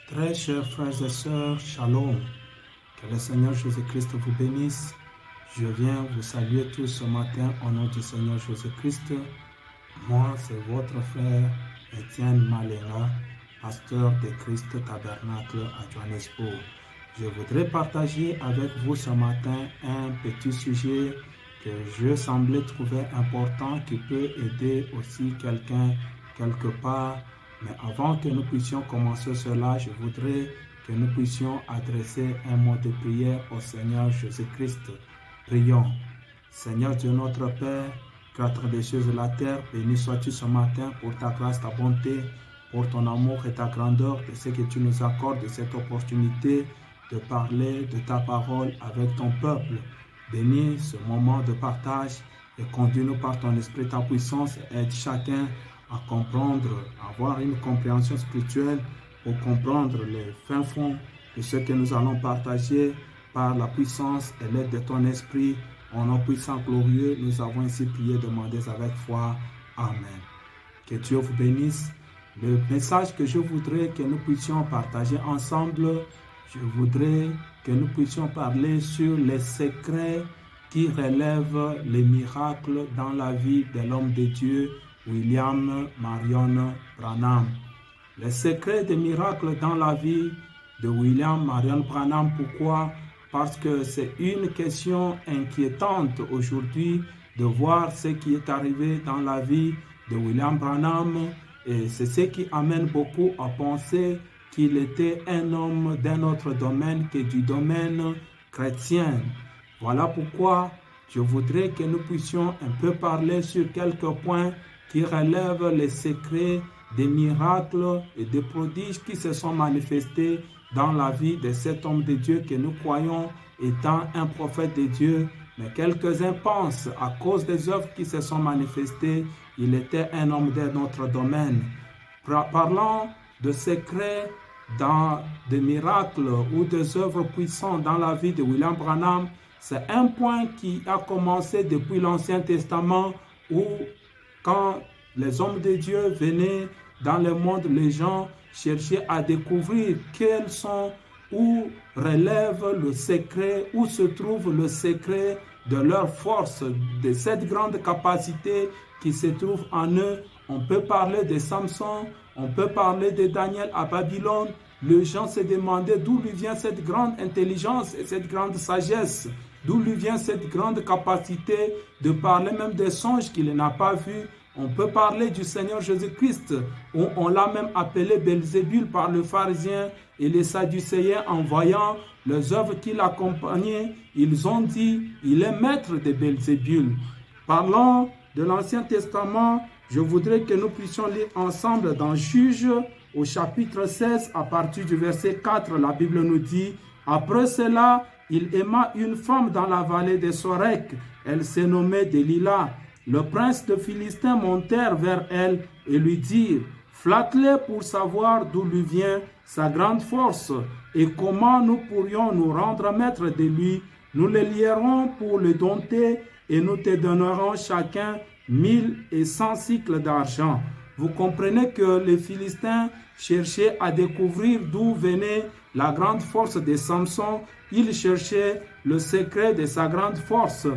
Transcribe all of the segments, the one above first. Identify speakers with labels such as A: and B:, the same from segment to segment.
A: Très chers frères et sœurs, shalom. Que le Seigneur Jésus-Christ vous bénisse. Je viens vous saluer tous ce matin au nom du Seigneur Jésus-Christ. Moi, c'est votre frère Étienne Maléna, pasteur de Christ Tabernacle à Johannesburg. Je voudrais partager avec vous ce matin un petit sujet que je semblais trouver important, qui peut aider aussi quelqu'un quelque part. Mais avant que nous puissions commencer cela, je voudrais que nous puissions adresser un mot de prière au Seigneur Jésus-Christ. Prions. Seigneur Dieu notre Père, Créateur des cieux et de la terre, béni sois-tu ce matin pour ta grâce, ta bonté, pour ton amour et ta grandeur, de ce que tu nous accordes, de cette opportunité de parler de ta parole avec ton peuple. Bénis ce moment de partage et conduis-nous par ton esprit, ta puissance, et aide chacun à comprendre, à avoir une compréhension spirituelle pour comprendre les fins fonds de ce que nous allons partager par la puissance et l'aide de ton esprit. En nom puissant glorieux, nous avons ainsi prié, demandé avec foi. Amen. Que Dieu vous bénisse. Le message que je voudrais que nous puissions partager ensemble, je voudrais que nous puissions parler sur les secrets qui relèvent les miracles dans la vie de l'homme de Dieu, William Marion Branham. Les secrets des miracles dans la vie de William Marion Branham. Pourquoi? Parce que c'est une question inquiétante aujourd'hui de voir ce qui est arrivé dans la vie de William Branham, et c'est ce qui amène beaucoup à penser qu'il était un homme d'un autre domaine que du domaine chrétien. Voilà pourquoi je voudrais que nous puissions un peu parler sur quelques points qui relèvent les secrets des miracles et des prodiges qui se sont manifestés dans la vie de cet homme de Dieu que nous croyons étant un prophète de Dieu. Mais quelques-uns pensent, à cause des œuvres qui se sont manifestées, il était un homme d'un autre domaine. Parlant de secrets dans des miracles ou des œuvres puissantes dans la vie de William Branham, c'est un point qui a commencé depuis l'Ancien Testament, où quand les hommes de Dieu venaient dans le monde, les gens cherchaient à découvrir quels sont, où relève le secret, où se trouve le secret de leur force, de cette grande capacité qui se trouve en eux. On peut parler de Samson, on peut parler de Daniel à Babylone. Les gens se demandaient d'où lui vient cette grande intelligence et cette grande sagesse, d'où lui vient cette grande capacité de parler même des songes qu'il n'a pas vus. On peut parler du Seigneur Jésus-Christ, où on l'a même appelé Belzébul par le pharisien et les sadducéens. En voyant les œuvres qui l'accompagnaient, ils ont dit, il est maître de Belzébul. Parlons de l'Ancien Testament, je voudrais que nous puissions lire ensemble dans Juges au chapitre 16, à partir du verset 4, la Bible nous dit, « Après cela, il aima une femme dans la vallée de Sorek, elle se nommait Delilah. Le prince de Philistins montèrent vers elle et lui dirent, « Flatte-le pour savoir d'où lui vient sa grande force et comment nous pourrions nous rendre maîtres de lui. Nous le lierons pour le dompter et nous te donnerons chacun 1100 cycles d'argent. » Vous comprenez que les Philistins cherchaient à découvrir d'où venait la grande force de Samson. Ils cherchaient le secret de sa grande force.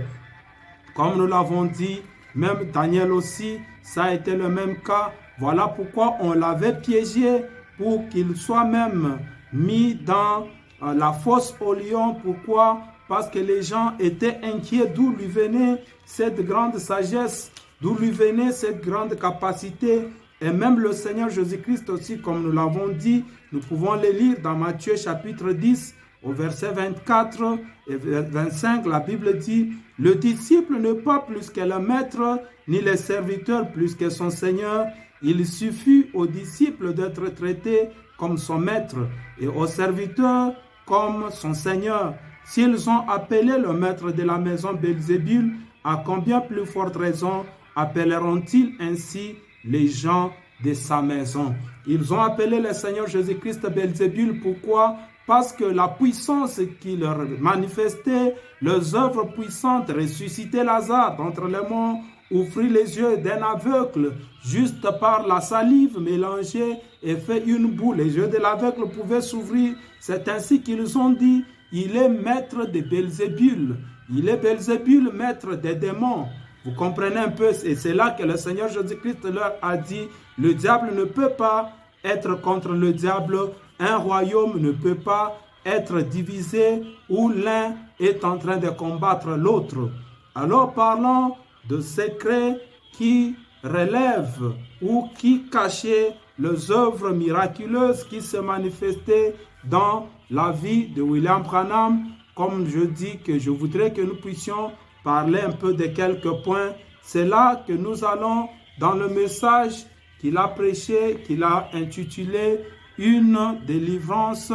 A: Comme nous l'avons dit, même Daniel aussi, ça a été le même cas. Voilà pourquoi on l'avait piégé pour qu'il soit même mis dans la fosse au lion. Pourquoi? Parce que les gens étaient inquiets d'où lui venait cette grande sagesse, d'où lui venait cette grande capacité. Et même le Seigneur Jésus-Christ aussi, comme nous l'avons dit, nous pouvons le lire dans Matthieu chapitre 10, au verset 24 et 25, la Bible dit, « Le disciple n'est pas plus que le maître, ni le serviteur plus que son Seigneur. Il suffit au disciple d'être traité comme son maître et au serviteur comme son Seigneur. S'ils ont appelé le maître de la maison Belzébul, à combien plus forte raison appelleront-ils ainsi les gens de sa maison? » Ils ont appelé le Seigneur Jésus-Christ Belzébul. Pourquoi? Parce que la puissance qu'il leur manifestait, les œuvres puissantes, ressusciter Lazare d'entre les morts, ouvrir les yeux d'un aveugle juste par la salive mélangée et fait une boue. Les yeux de l'aveugle pouvaient s'ouvrir. C'est ainsi qu'ils ont dit, il est maître de Belzébul. Il est Belzébul, maître des démons. Vous comprenez un peu, et c'est là que le Seigneur Jésus-Christ leur a dit, le diable ne peut pas être contre le diable, un royaume ne peut pas être divisé où l'un est en train de combattre l'autre. Alors parlons de secrets qui relèvent ou qui cachaient les œuvres miraculeuses qui se manifestaient dans la vie de William Branham. Comme je dis que je voudrais que nous puissions parler un peu de quelques points. C'est là que nous allons dans le message qu'il a prêché, qu'il a intitulé « Une délivrance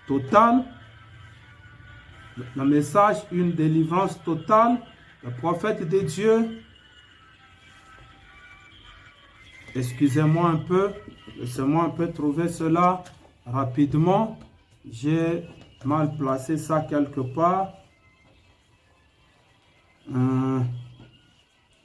A: totale ». Le message « Une délivrance totale ». Le prophète de Dieu, excusez-moi un peu, laissez-moi un peu trouver cela rapidement. J'ai mal placé ça quelque part.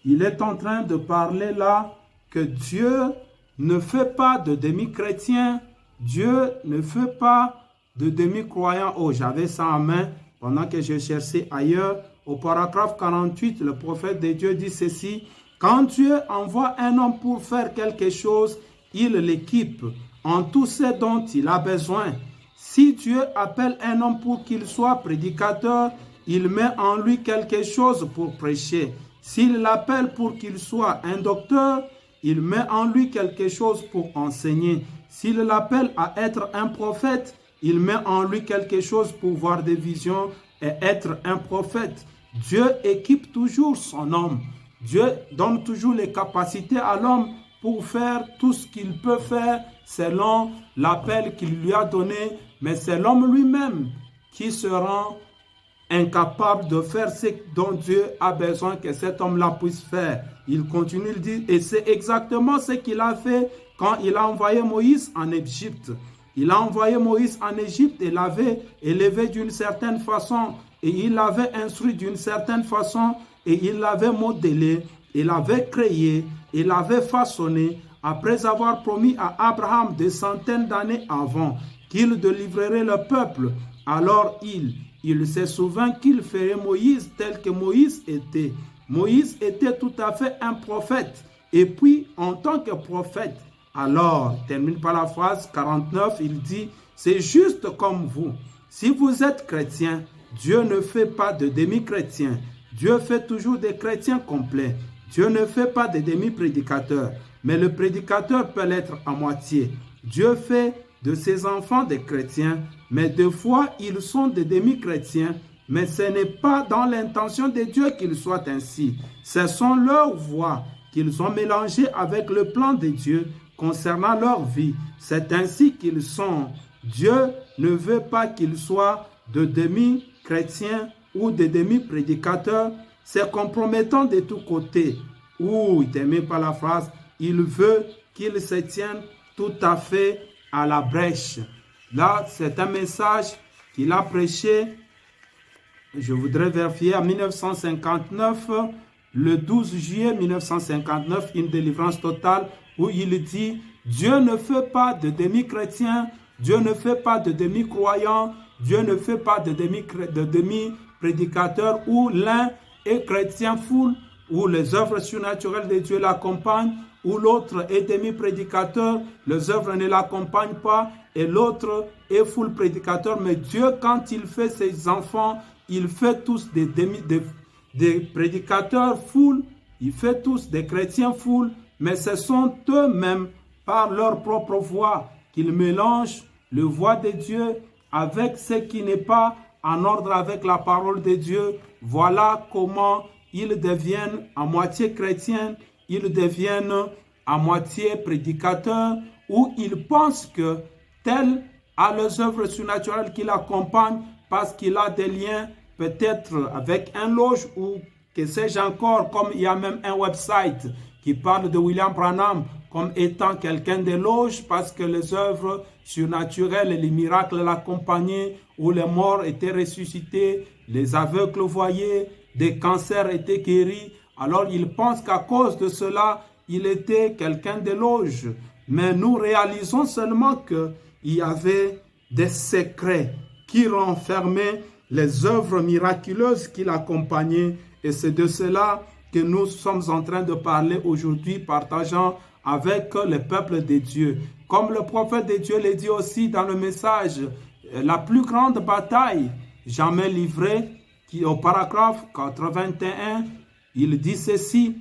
A: Il est en train de parler là que Dieu ne fait pas de demi-chrétiens, Dieu ne fait pas de demi-croyants. Oh, j'avais ça en main pendant que je cherchais ailleurs. Au paragraphe 48, le prophète de Dieu dit ceci: quand Dieu envoie un homme pour faire quelque chose, il l'équipe en tout ce dont il a besoin. Si Dieu appelle un homme pour qu'il soit prédicateur, il met en lui quelque chose pour prêcher. S'il l'appelle pour qu'il soit un docteur, il met en lui quelque chose pour enseigner. S'il l'appelle à être un prophète, il met en lui quelque chose pour voir des visions et être un prophète. Dieu équipe toujours son homme. Dieu donne toujours les capacités à l'homme pour faire tout ce qu'il peut faire selon l'appel qu'il lui a donné. Mais c'est l'homme lui-même qui se rend incapable de faire ce dont Dieu a besoin que cet homme-là puisse faire. Il continue de dire, et c'est exactement ce qu'il a fait quand il a envoyé Moïse en Égypte. Il a envoyé Moïse en Égypte et l'avait élevé d'une certaine façon, et il l'avait instruit d'une certaine façon, et il l'avait modélé, il l'avait créé, il l'avait façonné, après avoir promis à Abraham des centaines d'années avant qu'il délivrerait le peuple. Alors il se souvint qu'il ferait Moïse tel que Moïse était. Moïse était tout à fait un prophète. Et puis, en tant que prophète, alors, termine par la phrase 49, il dit, c'est juste comme vous. Si vous êtes chrétien, Dieu ne fait pas de demi-chrétiens. Dieu fait toujours des chrétiens complets. Dieu ne fait pas de demi-prédicateurs. Mais le prédicateur peut l'être à moitié. Dieu fait de ses enfants des chrétiens, mais des fois, ils sont des demi-chrétiens. Mais ce n'est pas dans l'intention de Dieu qu'ils soient ainsi. Ce sont leurs voix qu'ils ont mélangées avec le plan de Dieu concernant leur vie. C'est ainsi qu'ils sont. Dieu ne veut pas qu'ils soient de demi-chrétiens ou de demi-prédicateurs. C'est compromettant de tous côtés. Ou, il termine par la phrase, il veut qu'ils se tiennent tout à fait à la brèche. Là, c'est un message qu'il a prêché, je voudrais vérifier, en 1959, le 12 juillet 1959, une délivrance totale, où il dit, Dieu ne fait pas de demi-chrétiens, Dieu ne fait pas de demi-croyants, Dieu ne fait pas de demi-prédicateurs, où l'un est chrétien full, où les œuvres surnaturelles de Dieu l'accompagnent, où l'autre est demi-prédicateur, les œuvres ne l'accompagnent pas, et l'autre est full prédicateur. Mais Dieu, quand il fait ses enfants, il fait tous des prédicateurs full, il fait tous des chrétiens full, mais ce sont eux-mêmes, par leur propre voix, qu'ils mélangent le voix de Dieu avec ce qui n'est pas en ordre avec la parole de Dieu. Voilà comment ils deviennent à moitié chrétiens, ils deviennent à moitié prédicateurs, où ils pensent que tel a les œuvres surnaturelles qui l'accompagnent parce qu'il a des liens peut-être avec un loge ou que sais-je encore, comme il y a même un website qui parle de William Branham comme étant quelqu'un de loge parce que les œuvres surnaturelles et les miracles l'accompagnaient, où les morts étaient ressuscités, les aveugles voyaient, des cancers étaient guéris. Alors il pense qu'à cause de cela, il était quelqu'un de loge. mais nous réalisons seulement qu'il y avait des secrets qui renfermaient les œuvres miraculeuses qui l'accompagnaient. Et c'est de cela que nous sommes en train de parler aujourd'hui, partageant avec le peuple de Dieu. Comme le prophète de Dieu le dit aussi dans le message, la plus grande bataille jamais livrée, qui au paragraphe 81, il dit ceci: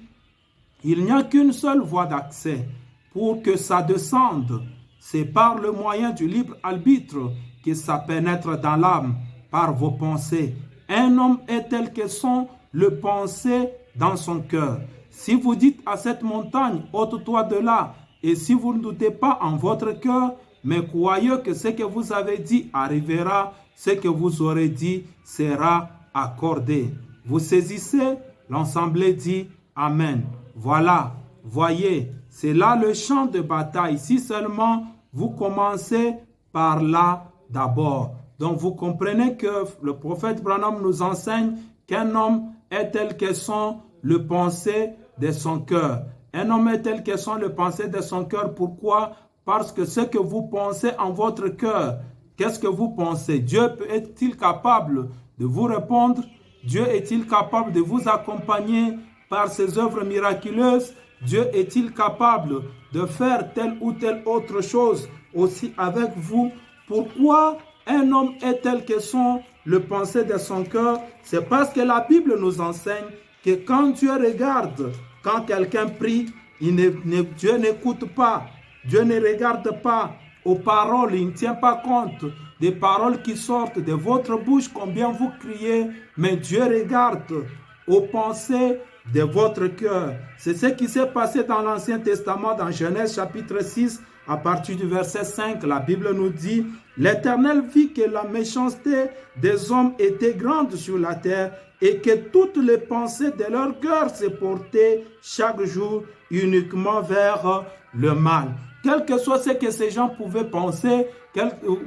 A: il n'y a qu'une seule voie d'accès pour que ça descende. C'est par le moyen du libre arbitre que ça pénètre dans l'âme, par vos pensées. Un homme est tel que sont le pensée dans son cœur. Si vous dites à cette montagne, ôte-toi de là, et si vous ne doutez pas en votre cœur, mais croyez que ce que vous avez dit arrivera, ce que vous aurez dit sera accordé. Vous saisissez? L'ensemble dit Amen. Voilà, voyez, c'est là le champ de bataille. Si seulement vous commencez par là d'abord. Donc vous comprenez que le prophète Branham nous enseigne qu'un homme est tel que sont le pensée de son cœur. Un homme est tel que sont le pensée de son cœur. Pourquoi? Parce que ce que vous pensez en votre cœur, qu'est-ce que vous pensez? Dieu est-il capable de vous répondre? Dieu est-il capable de vous accompagner par ses œuvres miraculeuses? Dieu est-il capable de faire telle ou telle autre chose aussi avec vous? Pourquoi un homme est tel que sont le pensée de son cœur? C'est parce que la Bible nous enseigne que quand Dieu regarde, quand quelqu'un prie, Dieu n'écoute pas. Dieu ne regarde pas aux paroles, il ne tient pas compte des paroles qui sortent de votre bouche, combien vous criez, mais Dieu regarde aux pensées de votre cœur. C'est ce qui s'est passé dans l'Ancien Testament, dans Genèse chapitre 6, à partir du verset 5, la Bible nous dit: l'Éternel vit que la méchanceté des hommes était grande sur la terre et que toutes les pensées de leur cœur se portaient chaque jour uniquement vers le mal. Quel que soit ce que ces gens pouvaient penser,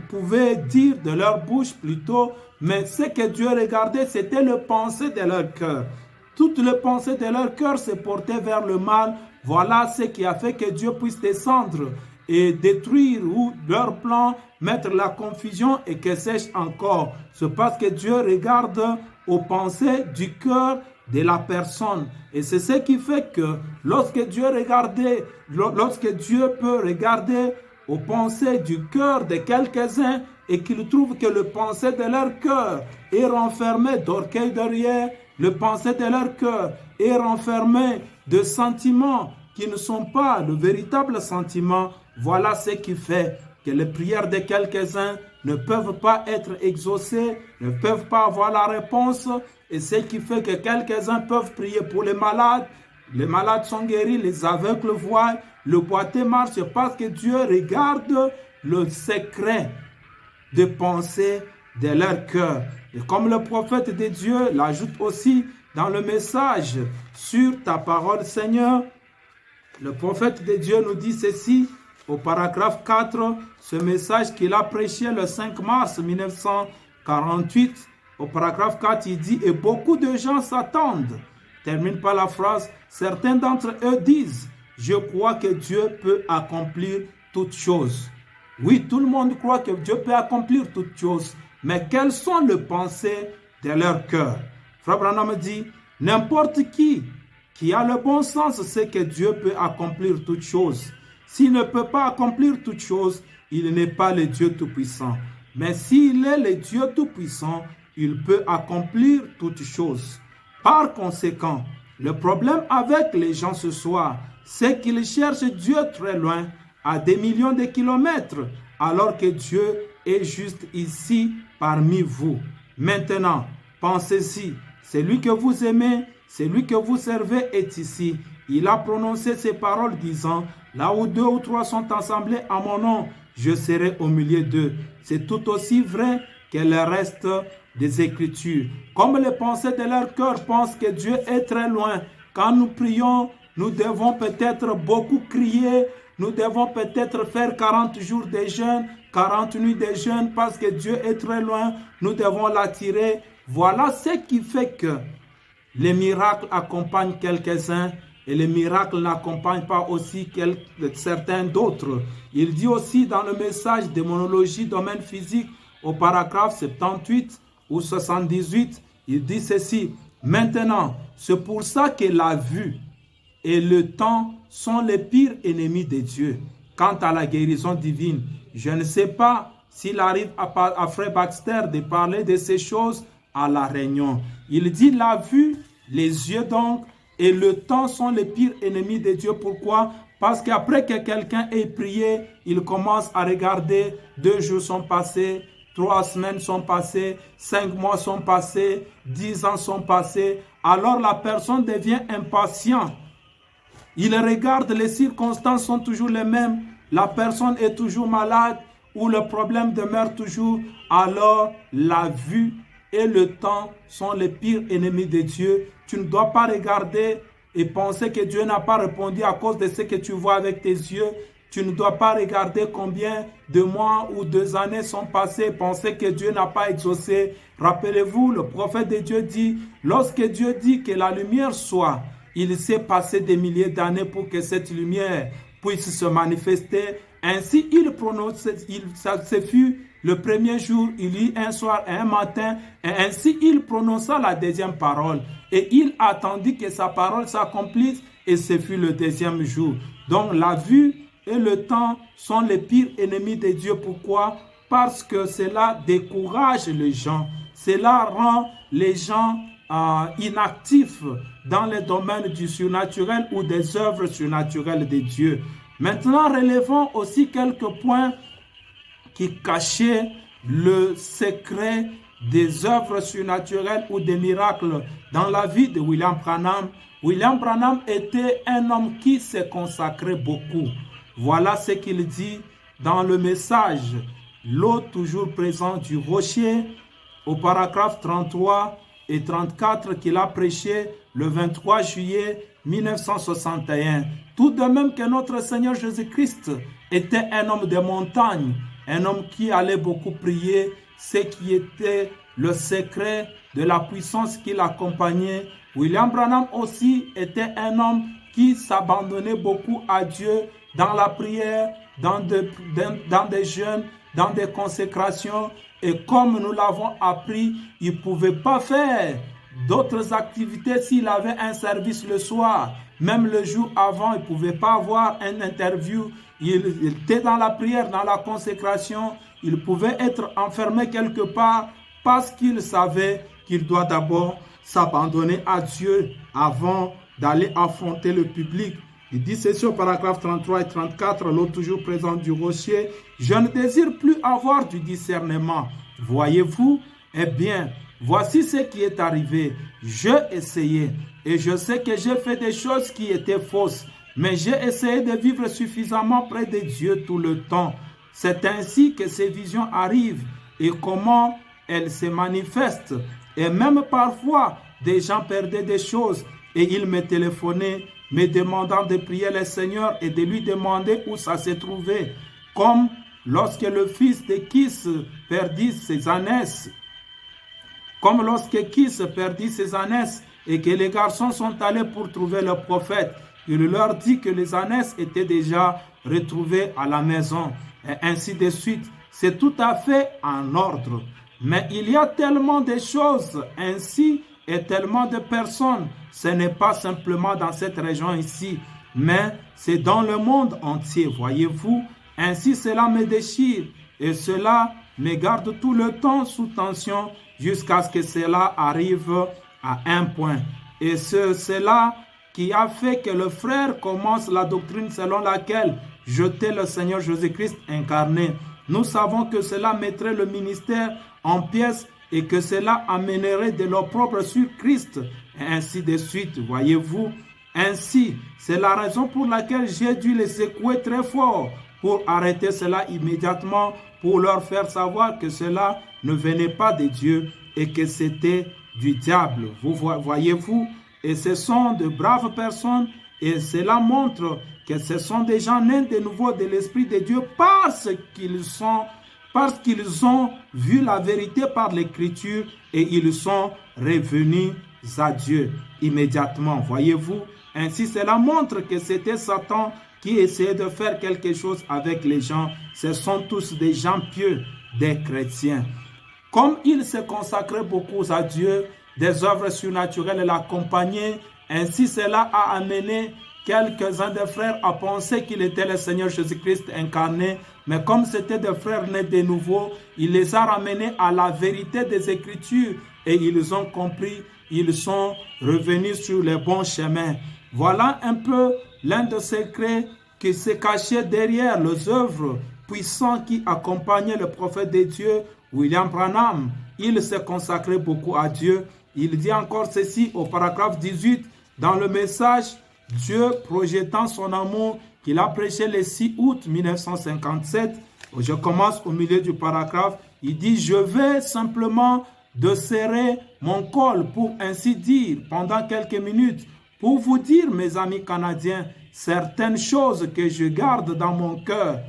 A: pouvaient dire de leur bouche plutôt, mais ce que Dieu regardait, c'était le pensée de leur cœur. Toutes les pensées de leur cœur se portaient vers le mal. Voilà ce qui a fait que Dieu puisse descendre et détruire ou leur plan, mettre la confusion et que sais-je encore. C'est parce que Dieu regarde aux pensées du cœur de la personne. Et c'est ce qui fait que lorsque Dieu peut regarder aux pensées du cœur de quelques-uns et qu'il trouve que le pensée de leur cœur est renfermé d'orgueil derrière, le pensée de leur cœur est renfermé de sentiments qui ne sont pas le véritable sentiment, voilà ce qui fait que les prières de quelques-uns ne peuvent pas être exaucées, ne peuvent pas avoir la réponse, et ce qui fait que quelques-uns peuvent prier pour les malades sont guéris, les aveugles voient, le boiteux marche, parce que Dieu regarde le secret de pensée de leur cœur. Et comme le prophète de Dieu l'ajoute aussi dans le message sur ta parole, Seigneur, le prophète de Dieu nous dit ceci au paragraphe 4, ce message qu'il a prêché le 5 mars 1948. Au paragraphe 4, il dit « Et beaucoup de gens s'attendent ». Termine par la phrase « Certains d'entre eux disent « Je crois que Dieu peut accomplir toutes choses ». Oui, tout le monde croit que Dieu peut accomplir toutes choses. Mais quelles sont les pensées de leur cœur? Frère Branham dit « N'importe qui a le bon sens sait que Dieu peut accomplir toutes choses. S'il ne peut pas accomplir toutes choses, il n'est pas le Dieu Tout-Puissant. Mais s'il est le Dieu Tout-Puissant, il peut accomplir toutes choses. Par conséquent, le problème avec les gens ce soir, c'est qu'ils cherchent Dieu très loin, à des millions de kilomètres, alors que Dieu est juste ici parmi vous. Maintenant, pensez-y, celui que vous aimez, celui que vous servez est ici. Il a prononcé ces paroles disant, là où 2 ou 3 sont assemblés à mon nom, je serai au milieu d'eux. C'est tout aussi vrai que le reste des Écritures. Comme les pensées de leur cœur pensent que Dieu est très loin, quand nous prions, nous devons peut-être beaucoup crier, nous devons peut-être faire 40 jours de jeûne, 40 nuits de jeûne parce que Dieu est très loin, nous devons l'attirer. Voilà ce qui fait que les miracles accompagnent quelques-uns et les miracles n'accompagnent pas aussi certains d'autres. Il dit aussi dans le message démonologie, domaine physique, au paragraphe 78 ou 78, il dit ceci: maintenant, c'est pour ça que la vue et le temps sont les pires ennemis de Dieu. Quant à la guérison divine, je ne sais pas s'il arrive à Frère Baxter de parler de ces choses à la réunion. Il dit la vue, les yeux donc, et le temps sont les pires ennemis de Dieu. Pourquoi? Parce qu'après que quelqu'un ait prié, il commence à regarder, 2 jours sont passés, 3 semaines sont passées, 5 mois sont passés, 10 ans sont passés. Alors la personne devient impatiente. Il regarde, les circonstances sont toujours les mêmes. La personne est toujours malade ou le problème demeure toujours. Alors la vue et le temps sont les pires ennemis de Dieu. Tu ne dois pas regarder et penser que Dieu n'a pas répondu à cause de ce que tu vois avec tes yeux. Tu ne dois pas regarder combien de mois ou 2 années sont passées et penser que Dieu n'a pas exaucé. Rappelez-vous, le prophète de Dieu dit, lorsque Dieu dit que la lumière soit, il s'est passé des milliers d'années pour que cette lumière puisse se manifester. Ainsi, il prononce, ça fut le premier jour, il y eut un soir et un matin, et ainsi il prononça la deuxième parole. Et il attendit que sa parole s'accomplisse, et ce fut le deuxième jour. Donc la vue et le temps sont les pires ennemis de Dieu. Pourquoi? Parce que cela décourage les gens. Cela rend les gens inactifs dans les domaines du surnaturel ou des œuvres surnaturelles de Dieu. Maintenant, relevons aussi quelques points qui cachaient le secret des œuvres surnaturelles ou des miracles dans la vie de William Branham. William Branham était un homme qui se consacrait beaucoup. Voilà ce qu'il dit dans le message « L'eau toujours présente du rocher » au paragraphe 33 et 34 qu'il a prêché le 23 juillet 1961. Tout de même que notre Seigneur Jésus-Christ était un homme de montagne, un homme qui allait beaucoup prier, ce qui était le secret de la puissance qui l'accompagnait. William Branham aussi était un homme qui s'abandonnait beaucoup à Dieu dans la prière, dans des jeûnes, dans des consécrations. Et comme nous l'avons appris, il ne pouvait pas faire d'autres activités s'il avait un service le soir. Même le jour avant, il ne pouvait pas avoir une interview. Il était dans la prière, dans la consécration. Il pouvait être enfermé quelque part parce qu'il savait qu'il doit d'abord s'abandonner à Dieu avant d'aller affronter le public. Il dit ceci au paragraphe 33 et 34, l'eau toujours présente du rocher. Je ne désire plus avoir du discernement. Voyez-vous? Eh bien, voici ce qui est arrivé. J'ai essayé et je sais que j'ai fait des choses qui étaient fausses, mais j'ai essayé de vivre suffisamment près de Dieu tout le temps. C'est ainsi que ces visions arrivent et comment elles se manifestent. Et même parfois, des gens perdaient des choses et ils me téléphonaient me demandant de prier le Seigneur et de lui demander où ça se trouvait. Comme lorsque le fils de Kis perdit ses ânesses. Comme lorsque Kis perdit ses ânesses et que les garçons sont allés pour trouver le prophète. Il leur dit que les ânesses étaient déjà retrouvées à la maison. Et ainsi de suite. C'est tout à fait en ordre. Mais il y a tellement de choses ainsi et tellement de personnes. Ce n'est pas simplement dans cette région ici, mais c'est dans le monde entier, voyez-vous. Ainsi, cela me déchire et cela me garde tout le temps sous tension jusqu'à ce que cela arrive à un point. Et c'est cela qui a fait que le frère commence la doctrine selon laquelle jeter le Seigneur Jésus-Christ incarné. Nous savons que cela mettrait le ministère en pièces et que cela amènerait de l'opprobre sur Christ, et ainsi de suite, voyez-vous. Ainsi, c'est la raison pour laquelle j'ai dû les secouer très fort pour arrêter cela immédiatement, pour leur faire savoir que cela ne venait pas de Dieu et que c'était du diable. Vous voyez-vous, et ce sont de braves personnes et cela montre que ce sont des gens nés de nouveau de l'Esprit de Dieu parce qu'ils ont vu la vérité par l'Écriture et ils sont revenus à Dieu immédiatement. Voyez-vous, Ainsi, cela montre que c'était Satan qui essayait de faire quelque chose avec les gens. Ce sont tous des gens pieux, des chrétiens. Comme il se consacrait beaucoup à Dieu, des œuvres surnaturelles l'accompagnaient. Ainsi, cela a amené quelques-uns des frères à penser qu'il était le Seigneur Jésus-Christ incarné. Mais comme c'était des frères nés de nouveau, il les a ramenés à la vérité des Écritures et ils ont compris, ils sont revenus sur le bon chemin. Voilà un peu l'un des secrets qui se cachait derrière les œuvres puissantes qui accompagnaient le prophète de Dieu, William Branham. Il se consacrait beaucoup à Dieu. Il dit encore ceci au paragraphe 18 dans le message Dieu projetant son amour qu'il a prêché le 6 août 1957. Je commence au milieu du paragraphe. Il dit « Je vais simplement de serrer mon col pour ainsi dire pendant quelques minutes pour vous dire, mes amis canadiens, certaines choses que je garde dans mon cœur.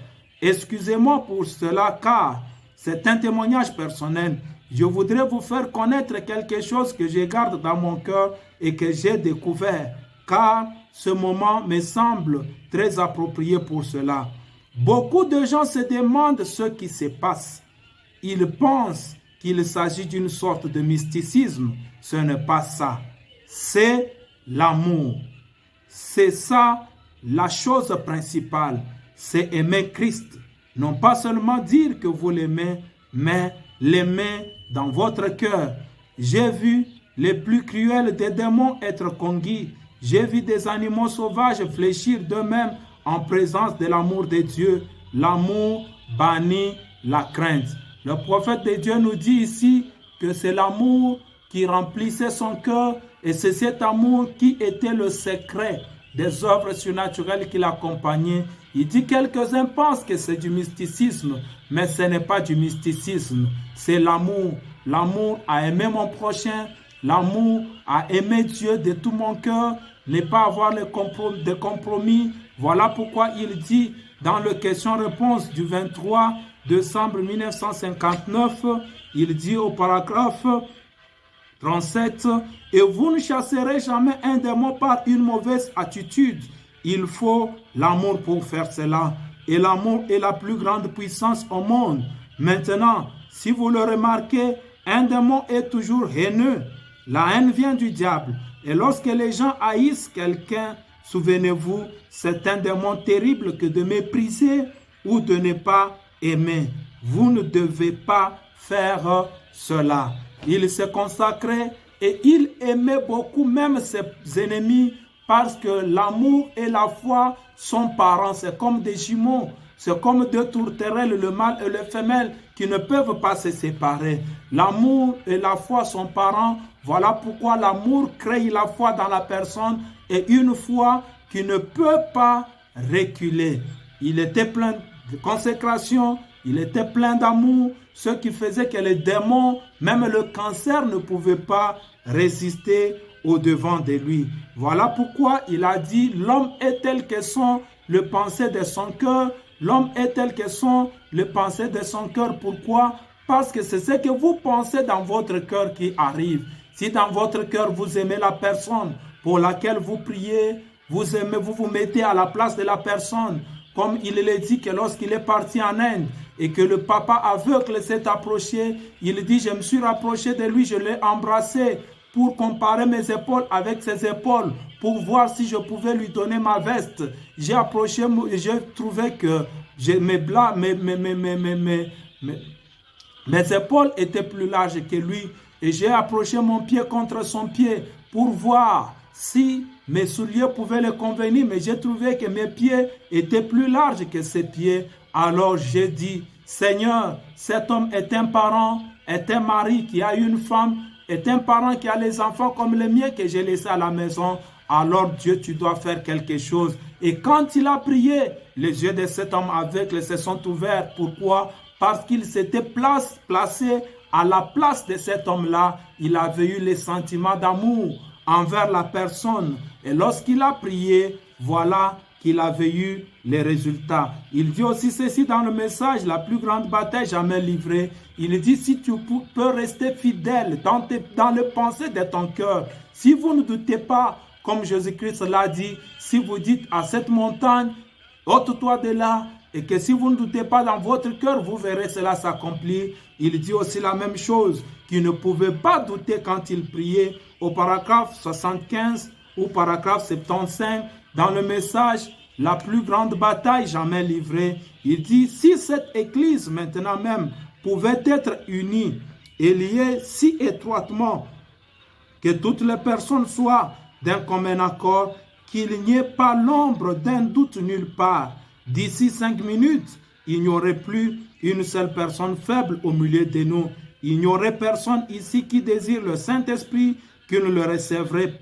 A: Excusez-moi pour cela car c'est un témoignage personnel. Je voudrais vous faire connaître quelque chose que je garde dans mon cœur et que j'ai découvert, car ce moment me semble très approprié pour cela. Beaucoup de gens se demandent ce qui se passe. Ils pensent qu'il s'agit d'une sorte de mysticisme. Ce n'est pas ça. C'est l'amour. C'est ça la chose principale. C'est aimer Christ. Non pas seulement dire que vous l'aimez, mais l'aimer dans votre cœur. J'ai vu les plus cruels des démons être conquis. J'ai vu des animaux sauvages fléchir d'eux-mêmes en présence de l'amour de Dieu. L'amour bannit la crainte. Le prophète de Dieu nous dit ici que c'est l'amour qui remplissait son cœur et c'est cet amour qui était le secret des œuvres surnaturelles qui l'accompagnaient. Il dit quelques-uns pensent que c'est du mysticisme, mais ce n'est pas du mysticisme, c'est l'amour. L'amour à aimer mon prochain, l'amour à aimer Dieu de tout mon cœur, ne pas avoir de compromis. Voilà pourquoi il dit dans le question-réponse du 23 décembre 1959, il dit au paragraphe 37, « Et vous ne chasserez jamais un démon par une mauvaise attitude. Il faut l'amour pour faire cela. Et l'amour est la plus grande puissance au monde. Maintenant, si vous le remarquez, un démon est toujours haineux. La haine vient du diable. Et lorsque les gens haïssent quelqu'un, souvenez-vous, c'est un démon terrible que de mépriser ou de ne pas aimer. Vous ne devez pas faire cela. » Il se consacrait et il aimait beaucoup même ses ennemis parce que l'amour et la foi sont parents. C'est comme des jumeaux. C'est comme deux tourterelles, le mâle et le femelle, qui ne peuvent pas se séparer. L'amour et la foi sont parents. Voilà pourquoi l'amour crée la foi dans la personne et une foi qui ne peut pas reculer. Il était plein de consécration, il était plein d'amour, ce qui faisait que les démons, même le cancer, ne pouvaient pas résister au-devant de lui. Voilà pourquoi il a dit, l'homme est tel que sont les pensées de son cœur. L'homme est tel que sont les pensées de son cœur. Pourquoi? Parce que c'est ce que vous pensez dans votre cœur qui arrive. Si dans votre cœur vous aimez la personne pour laquelle vous priez, vous aimez, vous vous mettez à la place de la personne. Comme il le dit que lorsqu'il est parti en Inde et que le papa aveugle s'est approché, il dit, je me suis rapproché de lui, je l'ai embrassé pour comparer mes épaules avec ses épaules, pour voir si je pouvais lui donner ma veste. J'ai approché, j'ai trouvé que mes épaules étaient plus larges que lui et j'ai approché mon pied contre son pied pour voir si mes souliers pouvaient le convenir, mais j'ai trouvé que mes pieds étaient plus larges que ses pieds. Alors j'ai dit, Seigneur, cet homme est un parent, est un mari qui a une femme, est un parent qui a les enfants comme les miens que j'ai laissés à la maison. Alors Dieu, tu dois faire quelque chose. Et quand il a prié, les yeux de cet homme aveugle se sont ouverts. Pourquoi? Parce qu'il s'était placé à la place de cet homme-là. Il avait eu les sentiments d'amour envers la personne. Et lorsqu'il a prié, voilà qu'il avait eu les résultats. Il dit aussi ceci dans le message, la plus grande bataille jamais livrée. Il dit, si tu peux rester fidèle dans les pensées de ton cœur, si vous ne doutez pas comme Jésus-Christ l'a dit, si vous dites à cette montagne, ôte-toi de là, et que si vous ne doutez pas dans votre cœur, vous verrez cela s'accomplir. Il dit aussi la même chose, qu'il ne pouvait pas douter quand il priait au paragraphe 75 ou paragraphe 75, dans le message, la plus grande bataille jamais livrée. Il dit, si cette église maintenant même pouvait être unie et liée si étroitement, que toutes les personnes soient d'un commun accord, qu'il n'y ait pas l'ombre d'un doute nulle part. D'ici 5 minutes, il n'y aurait plus une seule personne faible au milieu de nous. Il n'y aurait personne ici qui désire le Saint-Esprit qui ne le recevrait.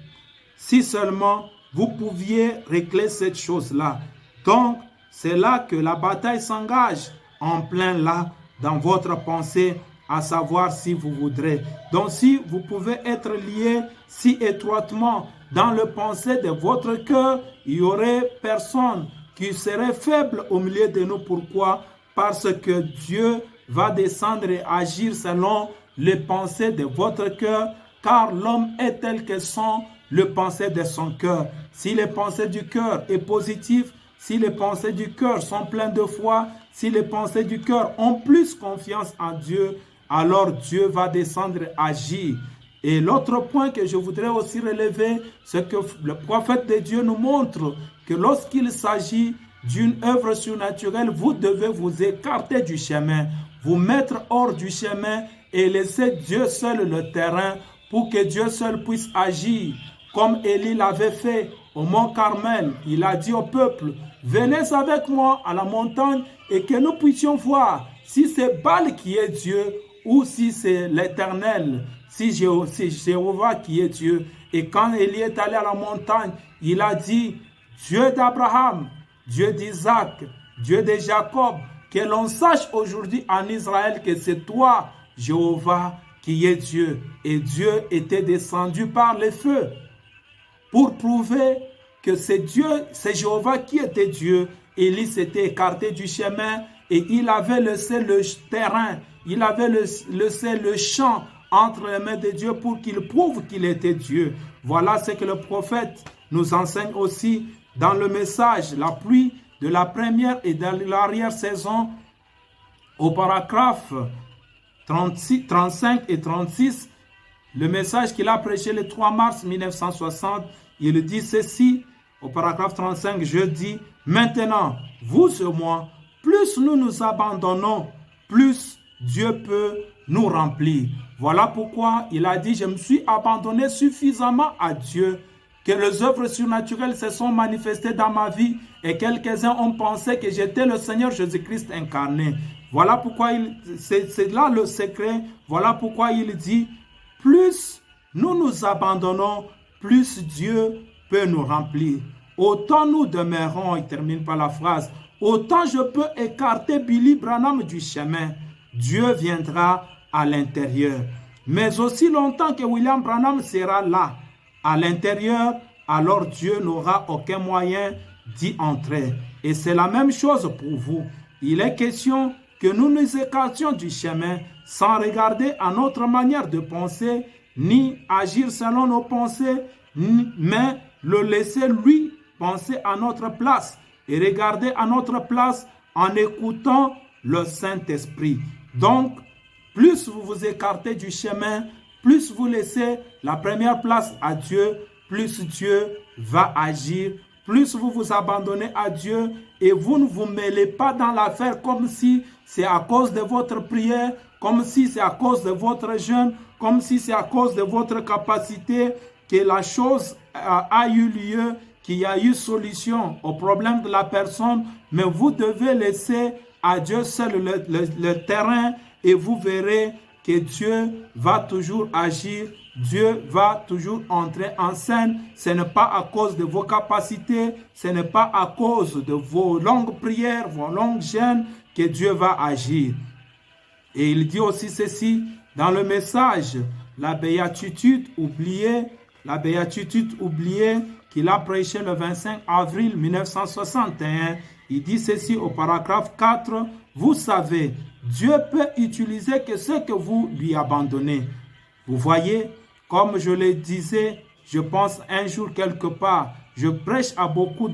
A: Si seulement vous pouviez régler cette chose-là. Donc, c'est là que la bataille s'engage en plein là, dans votre pensée, à savoir si vous voudrez. Donc, si vous pouvez être liés si étroitement dans le pensée de votre cœur, il y aurait personne qui serait faible au milieu de nous. Pourquoi? Parce que Dieu va descendre et agir selon les pensées de votre cœur, car l'homme est tel que sont les pensées de son cœur. Si les pensées du cœur sont positives, si les pensées du cœur sont pleines de foi, si les pensées du cœur ont plus confiance en Dieu, alors Dieu va descendre et agir. Et l'autre point que je voudrais aussi relever, c'est que le prophète de Dieu nous montre que lorsqu'il s'agit d'une œuvre surnaturelle, vous devez vous écarter du chemin, vous mettre hors du chemin et laisser Dieu seul le terrain pour que Dieu seul puisse agir. Comme Élie l'avait fait au mont Carmel, il a dit au peuple, venez avec moi à la montagne et que nous puissions voir si c'est Baal qui est Dieu ou si c'est l'Éternel, si Jéhovah qui est Dieu. Et quand Élie est allé à la montagne, il a dit, Dieu d'Abraham, Dieu d'Isaac, Dieu de Jacob, que l'on sache aujourd'hui en Israël que c'est toi, Jéhovah, qui est Dieu. Et Dieu était descendu par le feu pour prouver que c'est Dieu, c'est Jéhovah qui était Dieu. Élie s'était écarté du chemin et il avait laissé le terrain, il avait laissé le champ entre les mains de Dieu pour qu'il prouve qu'il était Dieu. Voilà ce que le prophète nous enseigne aussi dans le message, la pluie de la première et de l'arrière-saison, au paragraphe 35 et 36, le message qu'il a prêché le 3 mars 1960, il dit ceci, au paragraphe 35, je dis, maintenant, vous et moi, plus nous nous abandonnons, plus Dieu peut nous remplir. Voilà pourquoi il a dit, je me suis abandonné suffisamment à Dieu, que les œuvres surnaturelles se sont manifestées dans ma vie et quelques-uns ont pensé que j'étais le Seigneur Jésus-Christ incarné. Voilà pourquoi c'est là le secret. Voilà pourquoi il dit, plus nous nous abandonnons, plus Dieu peut nous remplir. Autant nous demeurons, il termine par la phrase, autant je peux écarter Billy Branham du chemin, Dieu viendra à l'intérieur. Mais aussi longtemps que William Branham sera là, à l'intérieur, alors Dieu n'aura aucun moyen d'y entrer. Et c'est la même chose pour vous. Il est question que nous nous écartions du chemin sans regarder à notre manière de penser, ni agir selon nos pensées, mais le laisser lui penser à notre place et regarder à notre place en écoutant le Saint-Esprit. Donc, plus vous vous écartez du chemin, plus vous laissez la première place à Dieu, plus Dieu va agir, plus vous vous abandonnez à Dieu et vous ne vous mêlez pas dans l'affaire comme si c'est à cause de votre prière, comme si c'est à cause de votre jeûne, comme si c'est à cause de votre capacité que la chose a eu lieu, qu'il y a eu solution au problème de la personne, mais vous devez laisser à Dieu seul le terrain et vous verrez que Dieu va toujours agir, Dieu va toujours entrer en scène. Ce n'est pas à cause de vos capacités, ce n'est pas à cause de vos longues prières, vos longues jeûnes que Dieu va agir. Et il dit aussi ceci dans le message, la béatitude oubliée qu'il a prêché le 25 avril 1961. Il dit ceci au paragraphe 4, vous savez, Dieu peut utiliser que ce que vous lui abandonnez. Vous voyez, comme je le disais je pense un jour quelque part, je prêche beaucoup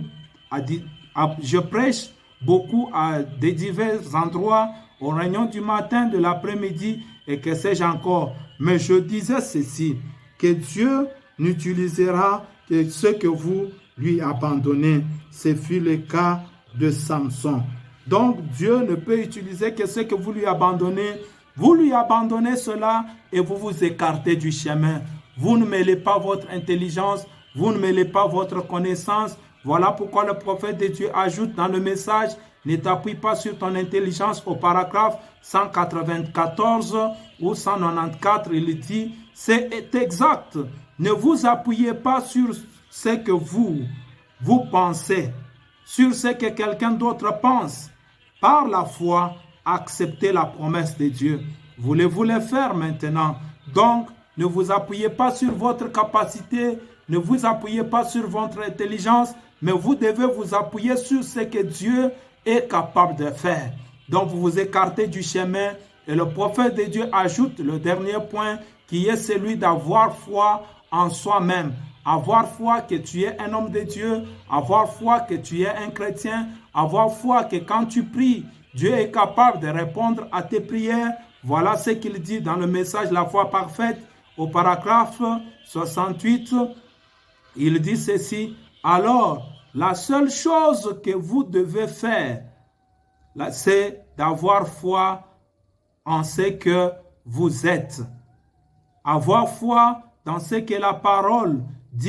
A: à des divers endroits, aux réunions du matin, de l'après-midi et que sais-je encore. Mais je disais ceci, que Dieu n'utilisera que ce que vous lui abandonnez. Ce fut le cas de Samson. Donc Dieu ne peut utiliser que ce que vous lui abandonnez. Vous lui abandonnez cela et vous vous écartez du chemin. Vous ne mêlez pas votre intelligence, vous ne mêlez pas votre connaissance. Voilà pourquoi le prophète de Dieu ajoute dans le message, ne t'appuie pas sur ton intelligence au paragraphe 194 ou 194, il dit, c'est exact. Ne vous appuyez pas sur ce que vous pensez, sur ce que quelqu'un d'autre pense. Par la foi, acceptez la promesse de Dieu. Voulez-vous le faire maintenant? Donc, ne vous appuyez pas sur votre capacité, ne vous appuyez pas sur votre intelligence, mais vous devez vous appuyer sur ce que Dieu est capable de faire. Donc, vous vous écartez du chemin et le prophète de Dieu ajoute le dernier point qui est celui d'avoir foi en soi-même. Avoir foi que tu es un homme de Dieu, avoir foi que tu es un chrétien, avoir foi que quand tu pries, Dieu est capable de répondre à tes prières. Voilà ce qu'il dit dans le message La foi parfaite au paragraphe 68. Il dit ceci, alors la seule chose que vous devez faire, c'est d'avoir foi en ce que vous êtes. Avoir foi dans ce que la parole